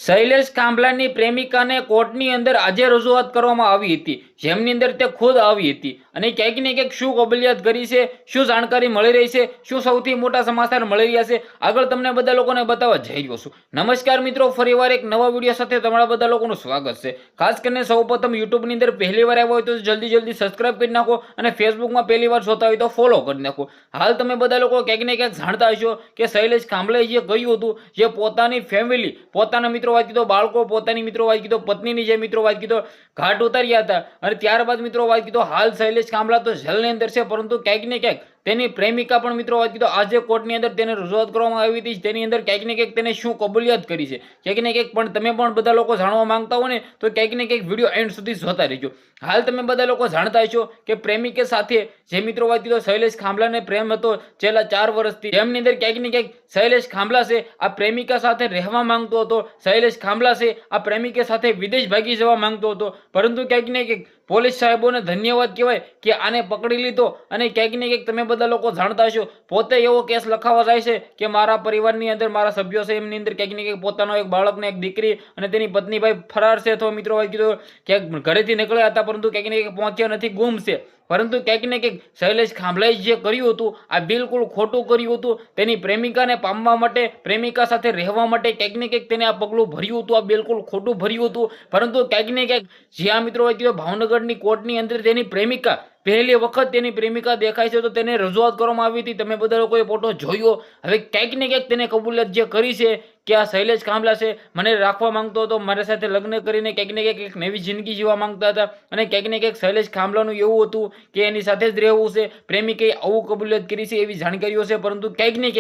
શૈલેષ કાંબલાની પ્રેમિકાને કોર્ટની અંદર આજે રજૂઆત કરવામાં આવી હતી, જેમની અંદર તે ખુદ આવી હતી અને ક્યાંક ને ક્યાંક શું કબૂલિયત કરી છે, શું જાણકારી મળી રહી છે, શું સૌથી મોટા સમાચાર મળી રહ્યા છે, આગળ તમને બધા લોકોને બતાવવા જઈ રહ્યો છું। નમસ્કાર મિત્રો, ફરીવાર એક નવા વિડીયો સાથે તમારા બધા લોકોનું સ્વાગત છે। ખાસ કરીને સૌપ્રથમ યુટ્યુબની અંદર પહેલી વાર આવ્યા હોય તો જલ્દી સબસ્ક્રાઇબ કરી નાખો અને ફેસબુકમાં પહેલી વાર જોતા હોય તો ફોલો કરી નાખો। હાલ તમે બધા લોકો ક્યાંક ને ક્યાંક જાણતા હશો કે શૈલેષ કાંબલાએ જે કહ્યું હતું, જે પોતાની ફેમિલી, પોતાના મિત્રો વાત કીધો, બાળકો, પોતાની મિત્રો વાત કીધો, પત્નીની જે મિત્રો વાત કીધો ઘાટ ઉતાર્યા હતા અને ત્યારબાદ મિત્રો વાત કીધો હાલ શૈલેષ કાંબલા તો જેલની અંદર છે, પરંતુ ક્યાંક ને ક્યાંક તેની પ્રેમિકા પણ મિત્રો વાત કીધો આજે કોર્ટની અંદર તેને રજૂઆત કરવામાં આવી હતી, તેની અંદર ક્યાંક ને ક્યાંક તેને શું કબૂલિયત કરી છે, ક્યાંક ને ક્યાંક પણ તમે પણ બધા લોકો જાણવા માંગતા હો ને તો ક્યાંક ને ક્યાંક વિડીયો એન્ડ સુધી જોતા રહેજો। હાલ તમે બધા લોકો જાણતા હશો કે પ્રેમિકે સાથે જે મિત્રો વાત કીધો શૈલેષ કાંબલાને પ્રેમ હતો છેલ્લા 4 વર્ષથી, જેમની અંદર ક્યાંક ને ક્યાંક શૈલેષ કાંબલા છે આ પ્રેમિકા સાથે રહેવા માંગતો હતો, શૈલેષ કાંબલા છે આ પ્રેમિકા સાથે વિદેશ ભાગી જવા માંગતો હતો, પરંતુ ક્યાંક ને ક્યાંક પોલીસ સાહેબોને ધન્યવાદ કહેવાય કે આને પકડી લીધો અને ક્યાંક ને ક્યાંક તમે બધા લોકો જાણતા હશો પોતે એવો કેસ લખાવા જાય છે કે મારા પરિવારની અંદર મારા સભ્યો છે એમની અંદર ક્યાંક ને ક્યાંક પોતાનો એક બાળકને, એક દીકરી અને તેની પત્ની ભાઈ ફરાર છે, તો મિત્રો વાત કીધું ક્યાંક ઘરેથી નીકળ્યા હતા પરંતુ ક્યાંક ને ક્યાંક પહોંચ્યા નથી, ગુમ છે। પરંતુ ક્યાંક ને ક્યાંક શૈલેષ કાંબલાએ જે કર્યું હતું આ બિલકુલ ખોટું કર્યું હતું, તેની પ્રેમિકાને પામવા માટે, પ્રેમિકા સાથે રહેવા માટે ક્યાંક ને ક્યાંક તેને આ પગલું ભર્યું હતું, આ બિલકુલ ખોટું ભર્યું હતું। પરંતુ ક્યાંક ને ક્યાંક જ્યાં મિત્રો વાત કીધું ભાવનગરની કોર્ટની અંદર તેની પ્રેમિકા પહેલી વખત તેની પ્રેમિકા દેખાય છે તો તેને રજૂઆત કરવામાં આવી હતી, તમે બધા લોકોએ ફોટો જોયો। હવે ક્યાંક ને ક્યાંક તેને કબૂલિયત જે કરી છે કે આ શૈલેષ કાંબલા છે મને રાખવા માંગતો હતો, મારી સાથે લગ્ન કરીને ક્યાંક ને ક્યાંક એક નવી જિંદગી જીવવા માંગતા હતા અને ક્યાંક ને ક્યાંક શૈલેષ કાંબલાનું એવું હતું કે એની સાથે જ રહેવું છે, પ્રેમિકે આવું કબૂલિયત કરી છે એવી જાણકારીઓ છે। પરંતુ ક્યાંક ને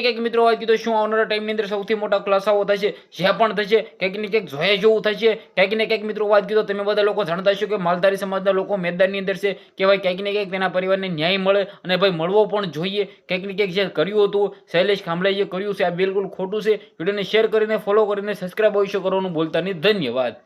ક્યાંક મિત્રો વાત કીધું શું આવનારા ટાઈમની અંદર સૌથી મોટા ખુલાસાઓ થશે, જે પણ થશે ક્યાંક ને ક્યાંક જોયા જેવું થશે। ક્યાંક ને ક્યાંક મિત્રો વાત કીધું તમે બધા લોકો જાણતા હશો કે માલધારી સમાજના લોકો મેદાનની અંદર છે કે ભાઈ ક્યાંક ને ક્યાંક તેના પરિવારને ન્યાય મળે અને ભાઈ મળવો પણ જોઈએ। ક્યાંક ને ક્યાંક જે કર્યું હતું શૈલેષ કાંબલાએ જે કર્યું છે આ બિલકુલ ખોટું છે। વિડીયોને શેર કરીને, ફોલો કરીને, સબસ્ક્રાઇબ અવશ્ય કરવાનું ભૂલતા નહીં। ધન્યવાદ।